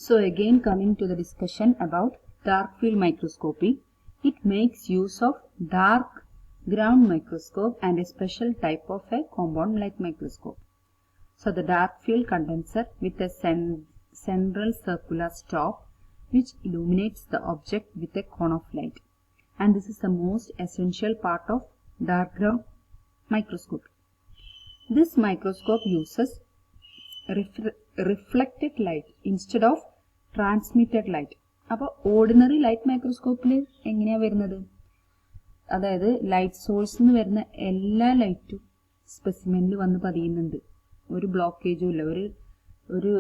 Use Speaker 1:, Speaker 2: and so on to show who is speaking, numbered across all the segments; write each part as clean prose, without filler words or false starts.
Speaker 1: So again coming to the discussion about dark field microscopy, it makes use of dark ground microscope and a special type of a compound light microscope. So the dark field condenser with a central circular stop which illuminates the object with a cone of light, and this is the most essential part of dark ground microscopy. This microscope uses reflected light instead of transmitted light. അപ്പോൾ ordinary light മൈക്രോസ്കോപ്പിൽ എങ്ങനെയാണ് വരുന്നത്? അതായത് light സോഴ്സിൽ നിന്ന് വരുന്ന എല്ലാ ലൈറ്റും സ്പെസിമെനിൽ വന്ന് പതിയുന്നുണ്ട്. ഒരു ബ്ലോക്കേജും ഇല്ല, ഒരു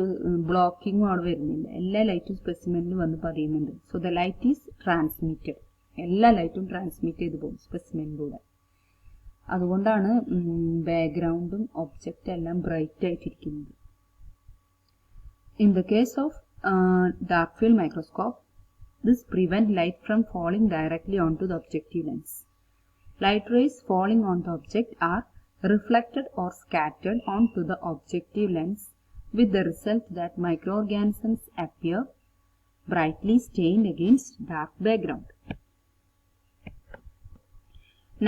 Speaker 1: ബ്ലോക്കിങ്ങും അവിടെ വരുന്നില്ല. എല്ലാ ലൈറ്റും സ്പെസിമെനിൽ വന്ന് പതിയുന്നുണ്ട്. So the light is transmitted. എല്ലാ ലൈറ്റും ട്രാൻസ്മിറ്റ് ചെയ്ത് പോകും സ്പെസിമെനിലൂടെ. അതുകൊണ്ടാണ് ബാക്ക്ഗ്രൗണ്ടും ഒബ്ജക്റ്റ് എല്ലാം ബ്രൈറ്റ് ആയിട്ടിരിക്കുന്നത്. In the case of dark field microscope, this prevents light from falling directly onto the objective lens. Light rays falling on the object are reflected or scattered onto the objective lens, with the result that microorganisms appear brightly stained against dark background.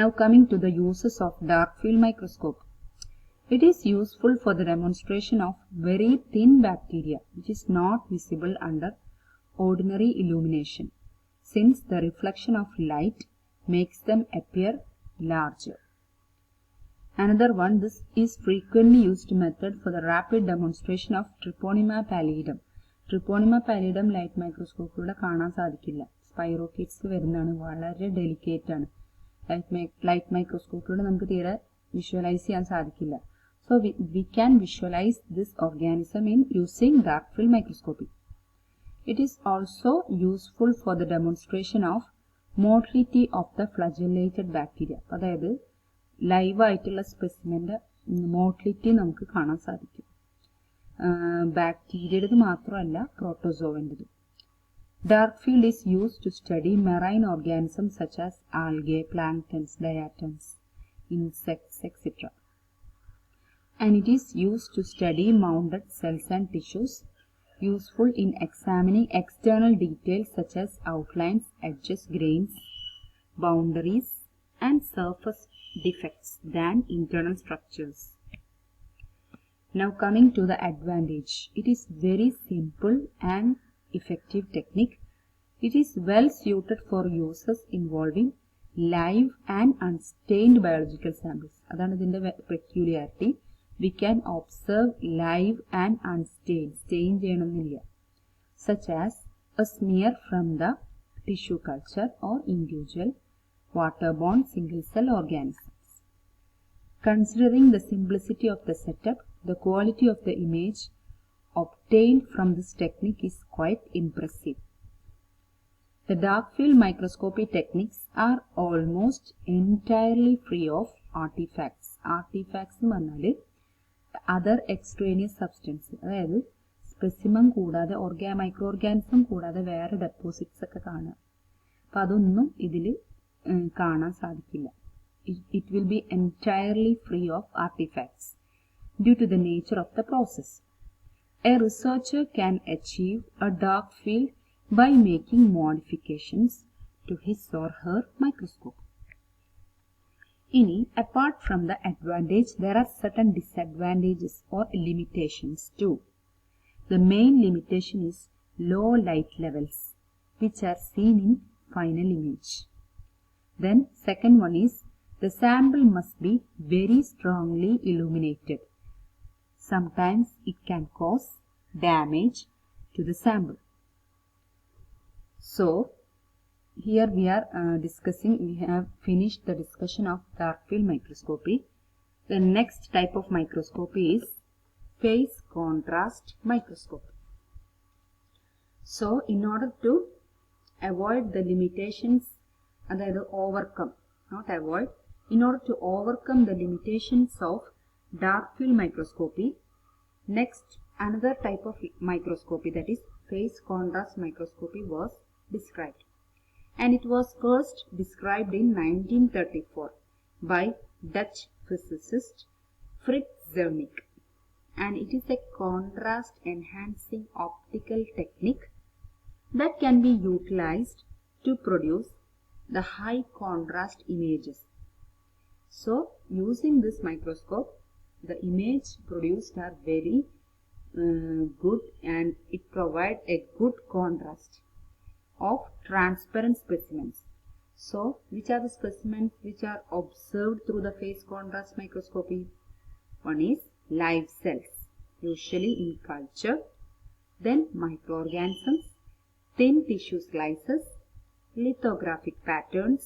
Speaker 1: Now coming to the uses of dark field microscope. It is useful for the demonstration of very thin bacteria which is not visible under ordinary illumination, since the reflection of light makes them appear larger. Another one, this is frequently used method for the rapid demonstration of Treponema pallidum. Treponema pallidum light microscope കാണാൻ സാധിക്കില്ല. സ്പൈറോകിറ്റ്സ് വരുന്നതാണ്, വളരെ delicate ആണ്. Light മൈക്രോസ്കോപ്പിലൂടെ നമുക്ക് തീരെ visualise ചെയ്യാൻ സാധിക്കില്ല. So we can visualize this organism in using dark field microscopy. It is also useful for the demonstration of motility of the flagellated bacteria. അതായത് ലൈവ് ആയിട്ടുള്ള സ്പെസിമെന്റെ മോട്ടിലിറ്റി നമുക്ക് കാണാൻ സാധിക്കും. ബാക്ടീരിയയുടേത് മാത്രമല്ല, പ്രോട്ടോസോവൻ്റെത്. Dark field is used to study marine organisms such as algae, planktons, diatoms, insects, etc. And it is used to study mounted cells and tissues, useful in examining external details such as outlines, edges, grains, boundaries, and surface defects than internal structures. Now coming to the advantage. It is very simple and effective technique. It is well suited for uses involving live and unstained biological samples. അതാണ് ഇതിന്റെ peculiarity. We can observe live and unstained, stain ചെയ്യണമെന്നില്ല, such as a smear from the tissue culture or individual waterborne single cell organisms. Considering the simplicity of the setup, the quality of the image obtained from this technique is quite impressive. The dark field microscopy techniques are almost entirely free of artifacts. Artifacts എന്ന് പറഞ്ഞാൽ other extraneous substance, അതായത് specimen കൂടാതെ micro organism കൂടാതെ വേറെ deposits ഒക്കെ കാണുക. അപ്പം അതൊന്നും ഇതിൽ കാണാൻ സാധിക്കില്ല. It will be entirely free of artefacts due to the nature of the process. A researcher can achieve a dark field by making modifications to his or her microscope. Apart from the advantage, there are certain disadvantages or limitations too. The main limitation is low light levels, which are seen in final image. Then second one is the sample must be very strongly illuminated. Sometimes it can cause damage to the sample. So here we are we have finished the discussion of dark field microscopy. The next type of microscopy is phase contrast microscopy. So in order to avoid the limitations, that is overcome, not avoid, in order to overcome the limitations of dark field microscopy, next another type of microscopy, that is phase contrast microscopy, was described, and it was first described in 1934 by Dutch physicist Fritz Zernike, and it is a contrast enhancing optical technique that can be utilized to produce the high contrast images. So using this microscope, the image produced are very good, and it provides a good contrast of transparent specimens. So which are the specimens which are observed through the phase contrast microscopy? One is live cells, usually in culture, then microorganisms, thin tissue slices, lithographic patterns,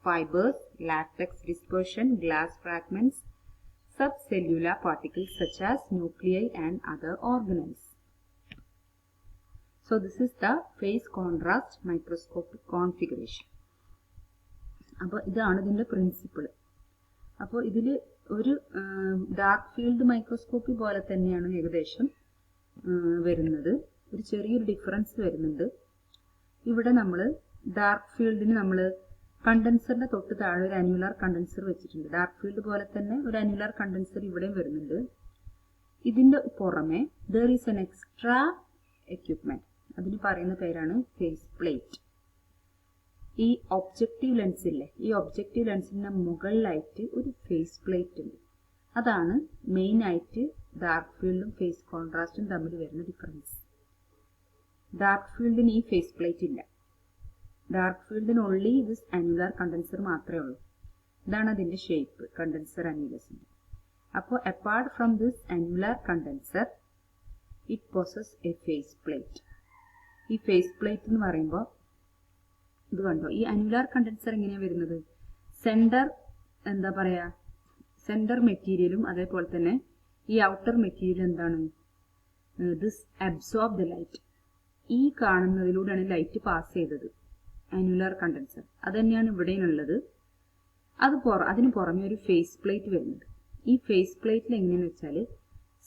Speaker 1: fibers, latex dispersion, glass fragments, subcellular particles such as nuclei and other organelles. So this is the phase contrast microscopic configuration. അപ്പോൾ ഇതാണ് ഇതിൻ്റെ principle. അപ്പോൾ ഇതിൽ ഒരു dark field microscopy പോലെ തന്നെയാണ് ഏകദേശം വരുന്നത്. ഒരു ചെറിയൊരു ഡിഫറൻസ് വരുന്നുണ്ട്. ഇവിടെ നമ്മൾ ഡാർക്ക് ഫീൽഡിന് നമ്മൾ കണ്ടൻസറിന്റെ തൊട്ട് താഴെ ഒരു അന്യുലാർ കണ്ടൻസർ വെച്ചിട്ടുണ്ട്. ഡാർക്ക് ഫീൽഡ് പോലെ തന്നെ ഒരു അന്യുലാർ കണ്ടൻസർ ഇവിടെയും വരുന്നുണ്ട്. ഇതിന്റെ പുറമെ there is an extra equipment. അതിന് പറയുന്ന പേരാണ് ഫേസ് പ്ലേറ്റ്. ഈ ഒബ്ജക്റ്റീവ് ലെൻസ് ഇല്ലേ, ഈ ഒബ്ജക്റ്റീവ് ലെൻസിന്റെ മുകളിലായിട്ട് ഒരു ഫേസ് പ്ലേറ്റ് ഉണ്ട്. അതാണ് മെയിൻ ആയിട്ട് ഡാർക്ക് ഫീൽഡും ഫേസ് കോൺട്രാസ്റ്റും തമ്മിൽ വരുന്ന ഡിഫറൻസ്. ഡാർക്ക് ഫീൽഡിന് ഈ ഫേസ് പ്ലേറ്റ് ഇല്ല. ഡാർക്ക് ഫീൽഡിന് ഓൺലി ദിസ് അന്യുലാർ കണ്ടൻസർ മാത്രമേ ഉള്ളൂ. ഇതാണ് അതിന്റെ ഷേപ്പ്, കണ്ടൻസർ അന്യുലസിന്റെ. അപ്പോൾ apart from this annular condenser it possess a phase plate. ഈ ഫേസ് പ്ലേറ്റ് എന്ന് പറയുമ്പോൾ ഇത് കണ്ടോ, ഈ അന്യുലാർ കണ്ടൻസർ എങ്ങനെയാണ് വരുന്നത്? സെന്റർ എന്താ പറയാ, സെന്റർ മെറ്റീരിയലും അതേപോലെ തന്നെ ഈ ഔട്ടർ മെറ്റീരിയൽ എന്താണ്, ദിസ് അബ്സോർബ് ദ ലൈറ്റ്. ഈ കാണുന്നതിലൂടെയാണ് ലൈറ്റ് പാസ് ചെയ്തത്, അന്യുലാർ കണ്ടൻസർ. അത് തന്നെയാണ് ഇവിടെയുള്ളത്. അതിന് പുറമെ ഒരു ഫേസ് പ്ലേറ്റ് വരുന്നുണ്ട്. ഈ ഫേസ് പ്ലേറ്റിൽ എങ്ങനെയാന്ന് വെച്ചാൽ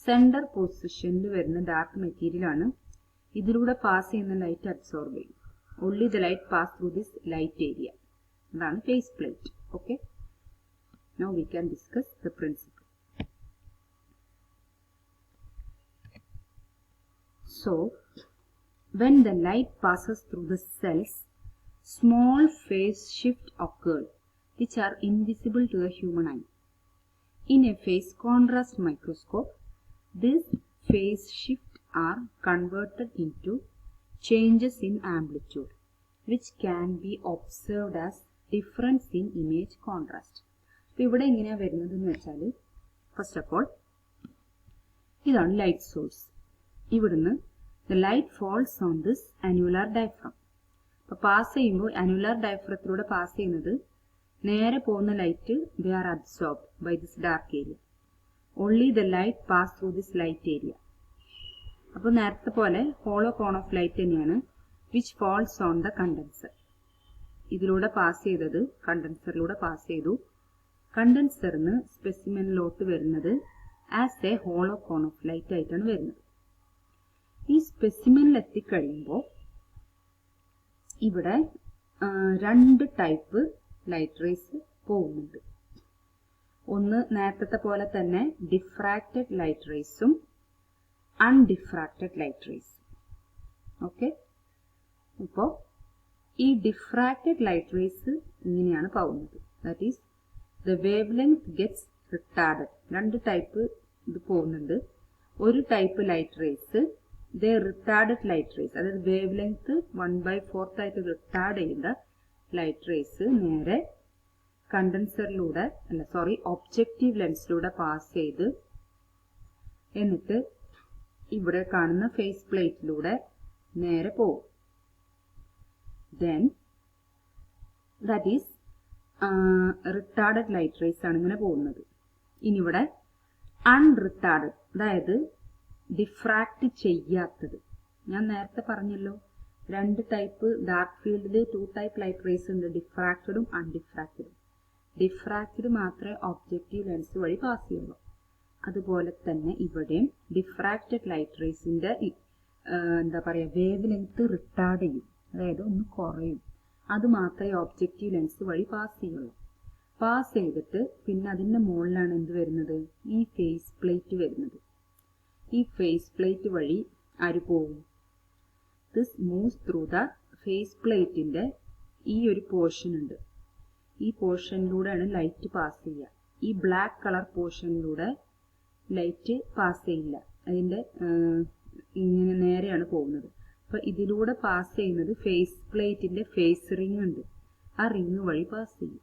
Speaker 1: സെന്റർ പൊസിഷനിൽ വരുന്ന ഡാർക്ക് മെറ്റീരിയൽ ആണ്. ഇതിലൂടെ പാസ് ചെയ്യുന്ന ലൈറ്റ് അബ്സോർബ് ചെയ്യും. only the light pass through this light area. അതാണ് phase plate. Okay, now we can discuss the principle. So when the light passes through the cells, small phase shift occurred which are invisible to the human eye. In a phase contrast microscope, these phase shift are converted into changes in amplitude which can be observed as difference in image contrast. അപ്പോൾ ഇവിടെ എങ്ങനെയാണ് വരുന്നത് എന്ന് വെച്ചാൽ, first of all ഇതാണ് light source. ഇവിടുന്ന് the light falls on this annular diaphragm. അപ്പോൾ pass ചെയ്യുമ്പോൾ അന്യുലാർ ഡയഫ്രത്തിലൂടെ പാസ് ചെയ്യുന്നത് നേരെ പോകുന്ന light they are absorbed by this dark area. Only the light pass through this light area. അപ്പോൾ നേരത്തെ പോലെ ഹോളോ കോൺ ഓഫ് ലൈറ്റ് തന്നെയാണ് which falls on the condenser. ഇതിലൂടെ പാസ് ചെയ്തത് കണ്ടൻസറിലൂടെ പാസ് ചെയ്തു. കണ്ടൻസറിന് സ്പെസിമെനിലോട്ട് വരുന്നത് as a hollow cone of light ആയിട്ടാണ് വരുന്നത്. ഈ സ്പെസിമെനിൽ എത്തിക്കഴിയുമ്പോൾ ഇവിടെ രണ്ട് ടൈപ്പ് ലൈറ്റ് റേസ് പോകുന്നുണ്ട്. ഒന്ന് നേരത്തെ പോലെ തന്നെ ഡിഫ്രാക്റ്റഡ് ലൈറ്റ് റേസും അൺഡിഫ്രാക്റ്റഡ് ലൈറ്റ് റേസ്. ഓക്കെ, അപ്പോൾ ഈ ഡിഫ്രാക്റ്റഡ് ലൈറ്റ് റേസ് ഇങ്ങനെയാണ് പോകുന്നത്. That is the wavelength gets retarded. രണ്ട് ടൈപ്പ് ഇത് പോകുന്നുണ്ട്. ഒരു type light rays the retarded light rays, അതായത് വേവ് ലെങ്ത് 1/4 ആയിട്ട് റിട്ടാർഡ് ചെയ്ത ലൈറ്റ് റേസ് നേരെ കണ്ടൻസറിലൂടെ ഒബ്ജക്റ്റീവ് ലെൻസിലൂടെ പാസ് ചെയ്ത് എന്നിട്ട് ഇവിടെ കാണുന്ന ഫേസ് പ്ലേറ്റിലൂടെ നേരെ പോകും. Then that is retarded light raise ആണ് ഇങ്ങനെ പോകുന്നത്. ഇനി ഇവിടെ അൺറിട്ടാർഡഡ്, അതായത് ഡിഫ്രാക്ട് ചെയ്യാത്തത്. ഞാൻ നേരത്തെ പറഞ്ഞല്ലോ രണ്ട് ടൈപ്പ് ഡാർക്ക് ഫീൽഡിൽ 2 ടൈപ്പ് ലൈറ്റ് റേസ് ഉണ്ട്, ഡിഫ്രാക്റ്റഡും അൺഡിഫ്രാക്റ്റഡും. ഡിഫ്രാക്റ്റഡ് മാത്രമേ ഒബ്ജക്റ്റീവ് ലെൻസ് വഴി പാസ് ചെയ്യുള്ളൂ. അതുപോലെ തന്നെ ഇവിടെയും ഡിഫ്രാക്റ്റഡ് ലൈറ്റ് റേസിന്റെ എന്താ പറയുക, വേവ് ലെങ്ത് റിട്ടാർഡ് ചെയ്യും, അതായത് ഒന്ന് കുറയും. അത് മാത്രമേ ഒബ്ജക്റ്റീവ് ലെൻസ് വഴി പാസ് ചെയ്യുള്ളൂ. പാസ് ചെയ്തിട്ട് പിന്നെ അതിന്റെ മുകളിലാണ് എന്ത് വരുന്നത്, ഈ ഫേസ് പ്ലേറ്റ് വരുന്നത്. ഈ ഫേസ് പ്ലേറ്റ് വഴി ആര് പോകും? This moves through the phase പ്ലേറ്റിന്റെ ഈ ഒരു പോർഷൻ ഉണ്ട്. ഈ പോർഷനിലൂടെയാണ് ലൈറ്റ് പാസ് ചെയ്യുക. ഈ ബ്ലാക്ക് കളർ പോർഷനിലൂടെ ലൈറ്റ് പാസ് ചെയ്യില്ല. അതിന്റെ ഇങ്ങനെ നേരെയാണ് പോകുന്നത്. അപ്പൊ ഇതിലൂടെ പാസ് ചെയ്യുന്നത് ഫേസ് പ്ലേറ്റിന്റെ ഫേസ് റിംഗ് ഉണ്ട്. ആ റിംഗ് വഴി പാസ് ചെയ്യും.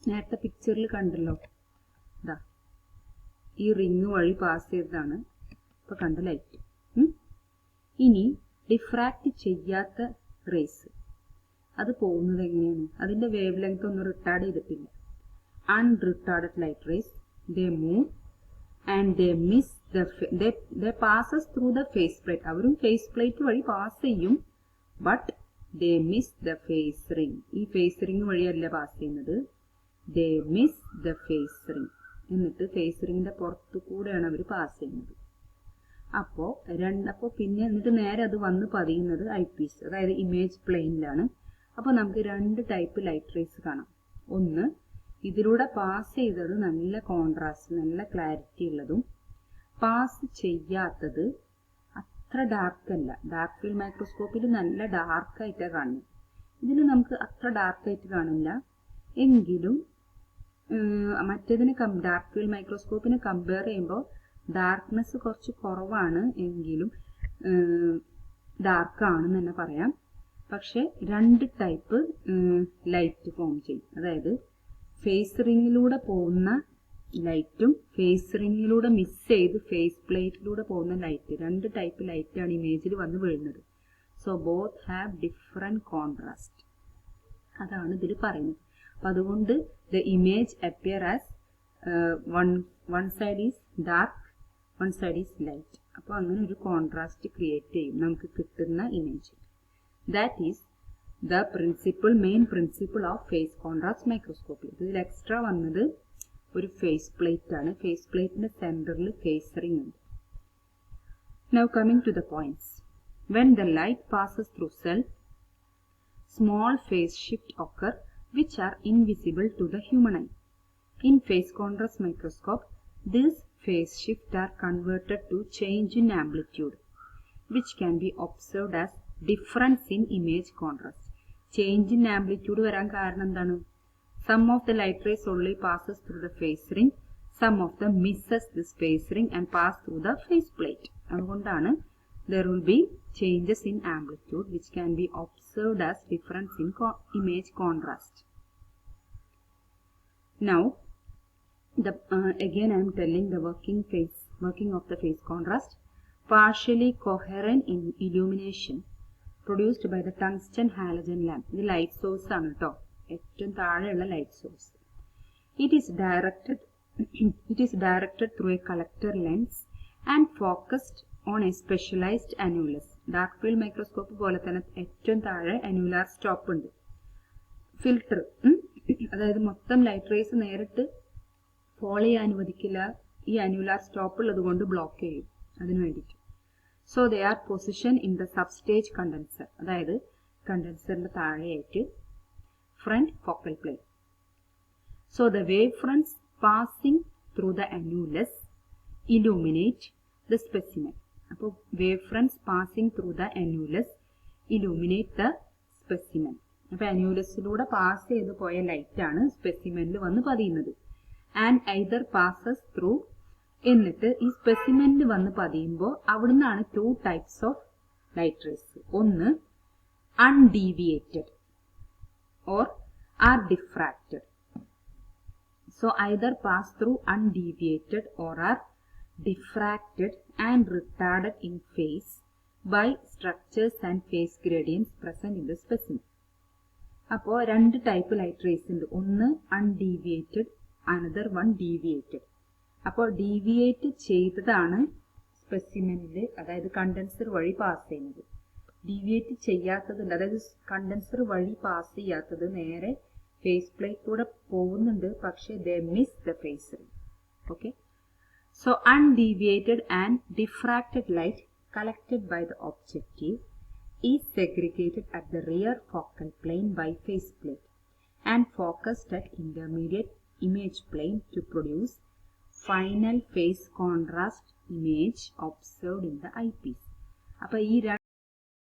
Speaker 1: നേരത്തെ പിക്ചറിൽ കണ്ടല്ലോ, ഇതാ ഈ റിംഗ് വഴി പാസ് ചെയ്തതാണ് ഇപ്പൊ കണ്ട ലൈറ്റ്. ഇനി ഡിഫ്രാക്ട് ചെയ്യാത്ത റേസ് അത് പോകുന്നത് എങ്ങനെയാണ്? അതിന്റെ വേവ് ലെങ്ത് ഒന്നും റിട്ടാർഡ് ചെയ്തിട്ടില്ല. Unretarded light rays they move and they miss they passes through the face plate. അവരും ഫേസ് പ്ലേറ്റ് വഴി പാസ് ചെയ്യും, but they miss the face ring. ഈ ഫേസ് റിംഗ് വഴിയല്ല പാസ് ചെയ്യുന്നത്, they miss the face ring. എന്നിട്ട് face റിംഗിന്റെ പുറത്തു കൂടെയാണ് അവർ pass ചെയ്യുന്നത്. അപ്പോ പിന്നെ എന്നിട്ട് നേരെ അത് വന്ന് പതിയുന്നത് ഐ പീസ്, അതായത് ഇമേജ് പ്ലെയിനിലാണ്. അപ്പൊ നമുക്ക് രണ്ട് ടൈപ്പ് ലൈറ്റ് റേസ് കാണാം. ഒന്ന്, ഇതിലൂടെ പാസ് ചെയ്തത് നല്ല കോൺട്രാസ്റ്റ്, നല്ല ക്ലാരിറ്റി ഉള്ളതും, പാസ് ചെയ്യാത്തത് അത്ര ഡാർക്ക് അല്ല. ഡാർക്ക് ഫീൽഡ് മൈക്രോസ്കോപ്പിൽ നല്ല ഡാർക്കായിട്ടാണ് കാണുന്നത്. ഇതിൽ നമുക്ക് അത്ര ഡാർക്കായിട്ട് കാണില്ല, എങ്കിലും മറ്റേതിന് ഡാർക്ക് ഫീൽഡ് മൈക്രോസ്കോപ്പിനെ കമ്പയർ ചെയ്യുമ്പോൾ ഡാർക്ക്നെസ് കുറച്ച് കുറവാണ്, എങ്കിലും ഡാർക്കാണെന്ന് തന്നെ പറയാം. പക്ഷെ രണ്ട് ടൈപ്പ് ലൈറ്റ് ഫോം ചെയ്യും. അതായത് ഫേസ് റിംഗിലൂടെ പോകുന്ന ലൈറ്റും ഫേസ് റിംഗിലൂടെ മിസ് ചെയ്ത് ഫേസ് പ്ലേറ്റിലൂടെ പോകുന്ന ലൈറ്റ്, രണ്ട് ടൈപ്പ് ലൈറ്റാണ് ഇമേജിൽ വന്ന് വീഴുന്നത്. So both have different contrast. അതാണ് ഇതിൽ പറയുന്നത്. അപ്പൊ അതുകൊണ്ട് the image appear as one side is dark, one side is light. അപ്പൊ അങ്ങനെ ഒരു കോൺട്രാസ്റ്റ് ക്രിയേറ്റ് ചെയ്യും നമുക്ക് കിട്ടുന്ന image. That is the main principle of phase contrast microscopy. ഇതിൽ എക്സ്ട്രാ വന്നത് ഒരു ഫേസ് പ്ലേറ്റ് ആണ്. ഫേസ് പ്ലേറ്റിന്റെ സെന്ററിൽ ഫേസ് റിംഗ് ഉണ്ട്. Now coming to the points. When the light passes through cell, small phase shift occur which are invisible to the human eye. In phase contrast microscope, these phase shifts are converted to change in amplitude, which can be observed as difference in image contrast. Change in amplitude വരാൻ കാരണം എന്താണ്? Some of the light rays only passes through the phase ring, some of them misses this phase ring and pass through the face plate. അതുകൊണ്ടാണ് there will be changes in amplitude which can be observed as difference in image contrast. Now, again I am telling the working of the phase contrast. Partially coherent in illumination produced by the tungsten halogen lamp. The light source ആണ് ട്ടോ, ഏറ്റവും താഴെയുള്ള light source. It is directed through a collector lens and focused on a specialized annulus. Dark field microscope പോലെ തന്നെ ഏറ്റവും താഴെ annular stop ഉണ്ട്. Filter, അതായത് മൊത്തം ലൈറ്റ് റേസ് നേരിട്ട് ഫോൾ ചെയ്യാൻ അനുവദിക്കില്ല. ഈ annular stop ഉള്ളത് കൊണ്ട് ബ്ലോക്ക് ചെയ്യും അതിനു വേണ്ടിയിട്ട്. So they are positioned in the substage condenser, അതായത് കണ്ടൻസറിന്റെ താഴെയായിട്ട് front focal plane. So the wave fronts passing through the annulus illuminate the specimen. അപ്പോൾ wave fronts passing through the annulus illuminate the specimen. അപ്പോൾ annulusiലൂടെ pass ചെയ്ത് പോയ light ആണ് സ്പെസിമെനിൽ വന്ന് പതിയുന്നത്. And either passes through, എന്നിട്ട് ഈ സ്പെസിമെനിൽ വന്ന് പതിയുമ്പോൾ അവിടുന്നാണ് two types of light rays. ഒന്ന് undeviated or are diffracted. So either pass through undeviated or are diffracted and retarded in phase by structures and phase gradients present in the specimen. അപ്പോൾ രണ്ട് ടൈപ്പ് light rays ഉണ്ട്. ഒന്ന് undeviated, another one deviated. അപ്പോൾ deviate ചെയ്തതാണ് സ്പെസിമെനിൽ, അതായത് condenser വഴി പാസ് ചെയ്യുന്നത്. ഡീവിയേറ്റ് ചെയ്യാത്തതുണ്ട്, അതായത് കണ്ടൻസർ വഴി പാസ് ചെയ്യാത്തത് നേരെ ഫേസ് പ്ലേറ്റിലൂടെ പോകുന്നുണ്ട്, പക്ഷേ they miss the phase ring. Okay, so undeviated and diffracted light collected by the objective is segregated at the rear focal plane by phase plate and focused at intermediate image plane to produce final phase contrast image observed in the eyepiece. അപ്പോൾ ഈ